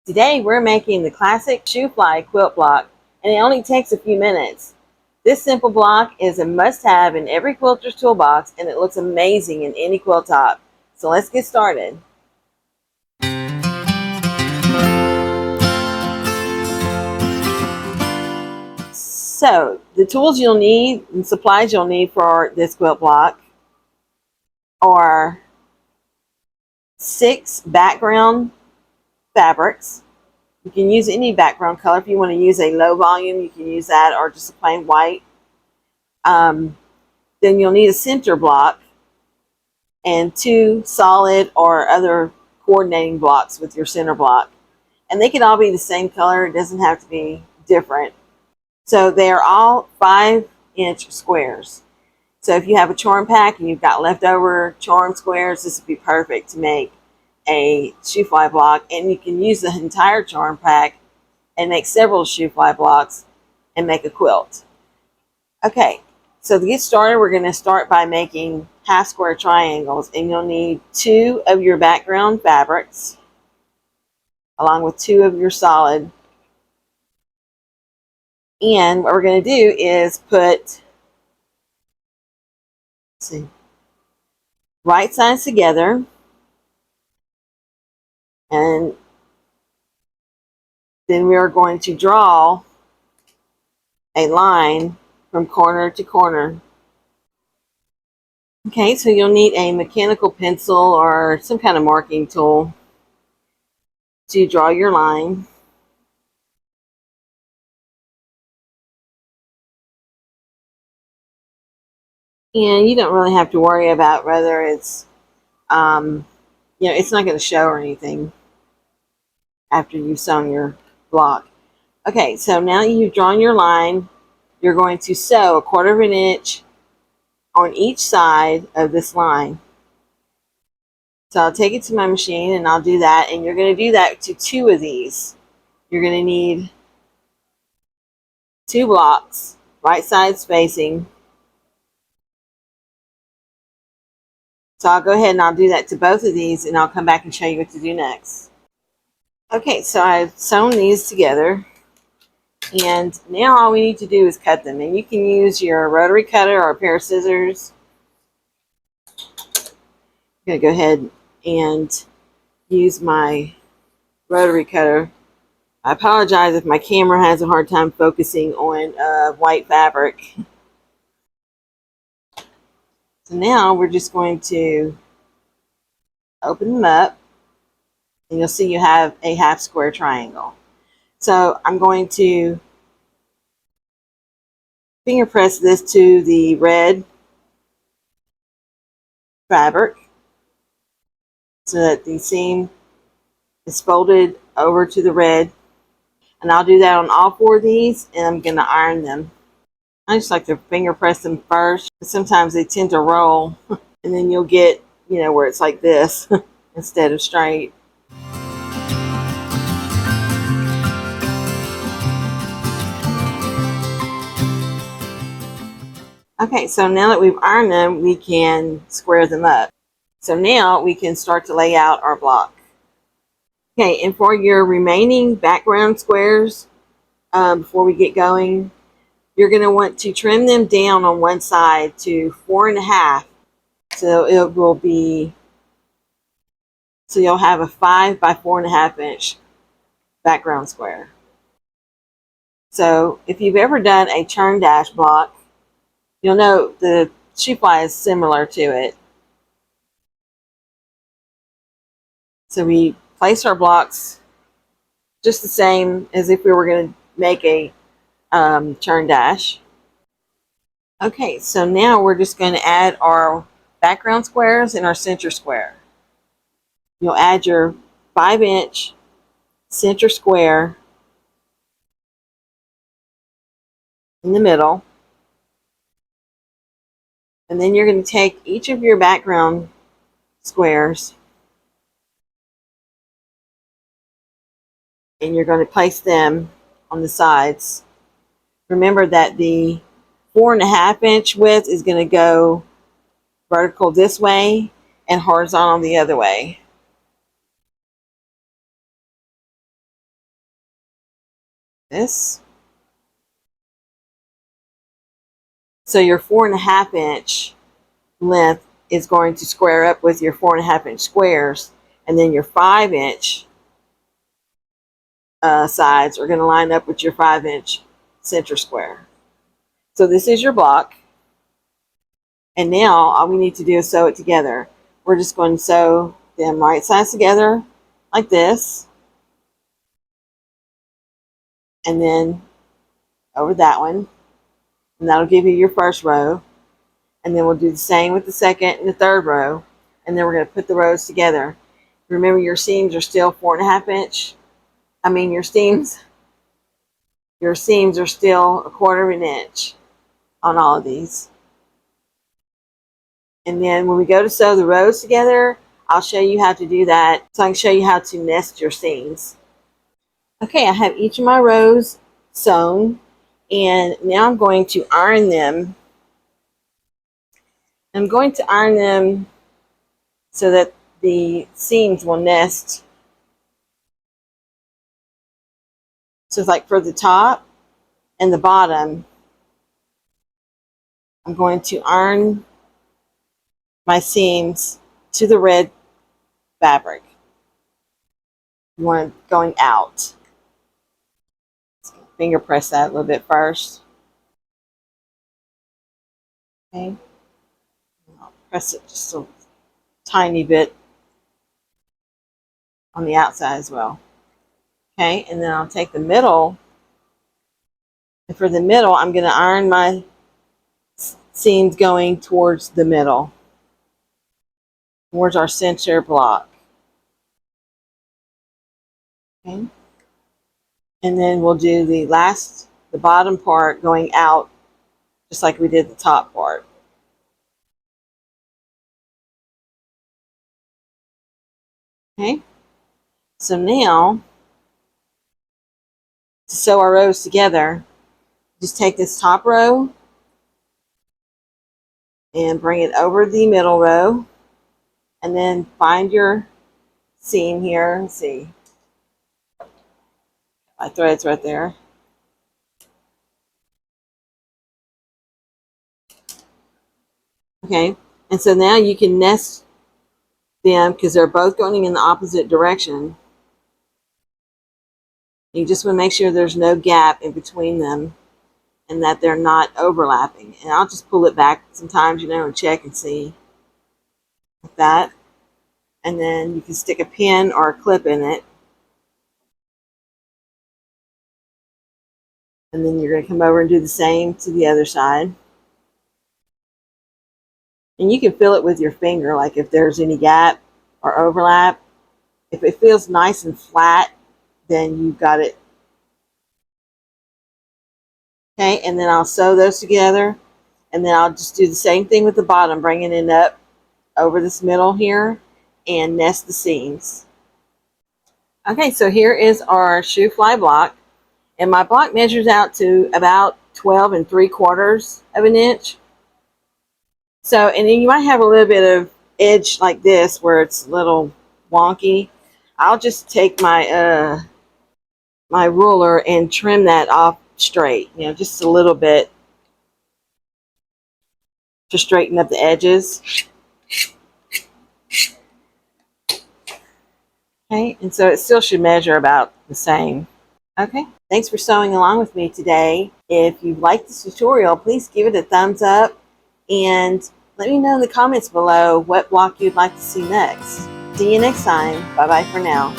Today we're making the classic SHOO-FLY quilt block, and it only takes a few minutes. This simple block is a must-have in every quilter's toolbox, and it looks amazing in any quilt top. So let's get started. So the tools you'll need and supplies you'll need for this quilt block are 6 background fabrics. You can use any background color. If you want to use a low volume, you can use that, or just a plain white. Then you'll need a center block and 2 solid or other coordinating blocks with your center block. And they can all be the same color. It doesn't have to be different. So they are all 5-inch squares. So if you have a charm pack and you've got leftover charm squares, this would be perfect to make a SHOO-FLY block. And you can use the entire charm pack and make several SHOO-FLY blocks and make a quilt. Okay, so to get started, we're going to start by making half square triangles, and you'll need 2 of your background fabrics along with 2 of your solid. And what we're going to do is put, right sides together, and then we are going to draw a line from corner to corner. Okay, so you'll need a mechanical pencil or some kind of marking tool to draw your line. And you don't really have to worry about whether it's, it's not going to show or anything after you've sewn your block. Okay, so now you've drawn your line, you're going to sew 1/4 of an inch on each side of this line. So I'll take it to my machine and I'll do that, and you're going to do that to 2 of these. You're going to need 2 blocks, right side spacing. So I'll go ahead and I'll do that to both of these, and I'll come back and show you what to do next. Okay, so I've sewn these together, and now all we need to do is cut them. And you can use your rotary cutter or a pair of scissors. I'm going to go ahead and use my rotary cutter. I apologize if my camera has a hard time focusing on white fabric. So now we're just going to open them up, and you'll see you have a half square triangle. So I'm going to finger press this to the red fabric so that the seam is folded over to the red. And I'll do that on all 4 of these, and I'm going to iron them. I just like to finger press them first. Sometimes they tend to roll, and then you'll get, where it's like this instead of straight. Okay, so now that we've ironed them, we can square them up. So now we can start to lay out our block. Okay, and for your remaining background squares, before we get going, you're going to want to trim them down on one side to 4.5. So it will be, so you'll have a 5 by 4.5 inch background square. So if you've ever done a churn dash block, you'll know the SHOO-FLY is similar to it. So we place our blocks just the same as if we were going to make a churn dash. Okay, so now we're just going to add our background squares and our center square. You'll add your 5-inch center square in the middle, and then you're going to take each of your background squares and you're going to place them on the sides. Remember that the 4.5 inch width is going to go vertical this way and horizontal the other way. this. So your 4.5 inch length is going to square up with your 4.5 inch squares, and then your 5 inch sides are going to line up with your 5 inch center square. So this is your block, and now all we need to do is sew it together. We're just going to sew them right sides together like this, and then over that one, and that'll give you your first row. And then we'll do the same with the second and the third row, and then we're going to put the rows together. Remember, your seams are still 4.5 inch. Your seams are still 1/4 inch on all of these. And then when we go to sew the rows together, I'll show you how to do that, so I can show you how to nest your seams. Okay, I have each of my rows sewn, and now I'm going to iron them. I'm going to iron them so that the seams will nest. So it's like for the top and the bottom, I'm going to iron my seams to the red fabric. You want it going out. Finger press that a little bit first. Okay. I'll press it just a tiny bit on the outside as well. Okay, and then I'll take the middle, and for the middle, I'm going to iron my seams going towards the middle, towards our center block. Okay, and then we'll do the bottom part going out, just like we did the top part. Okay, so now to sew our rows together, just take this top row and bring it over the middle row, and then find your seam here. Let's see, my thread's right there. Okay, and so now you can nest them because they're both going in the opposite direction. You just want to make sure there's no gap in between them and that they're not overlapping. And I'll just pull it back sometimes, and check and see, like that. And then you can stick a pin or a clip in it. And then you're going to come over and do the same to the other side. And you can feel it with your finger, like if there's any gap or overlap. If it feels nice and flat, then you've got it. Okay, and then I'll sew those together, and then I'll just do the same thing with the bottom, bringing it up over this middle here and nest the seams. Okay, so here is our SHOO-FLY block, and my block measures out to about 12 3/4 of an inch. So, and then you might have a little bit of edge like this where it's a little wonky. I'll just take my my ruler and trim that off straight, just a little bit to straighten up the edges. Okay, and so it still should measure about the same. Okay, thanks for sewing along with me today. If you liked this tutorial, please give it a thumbs up and let me know in the comments below what block you'd like to see next. See you next time. Bye-bye for now.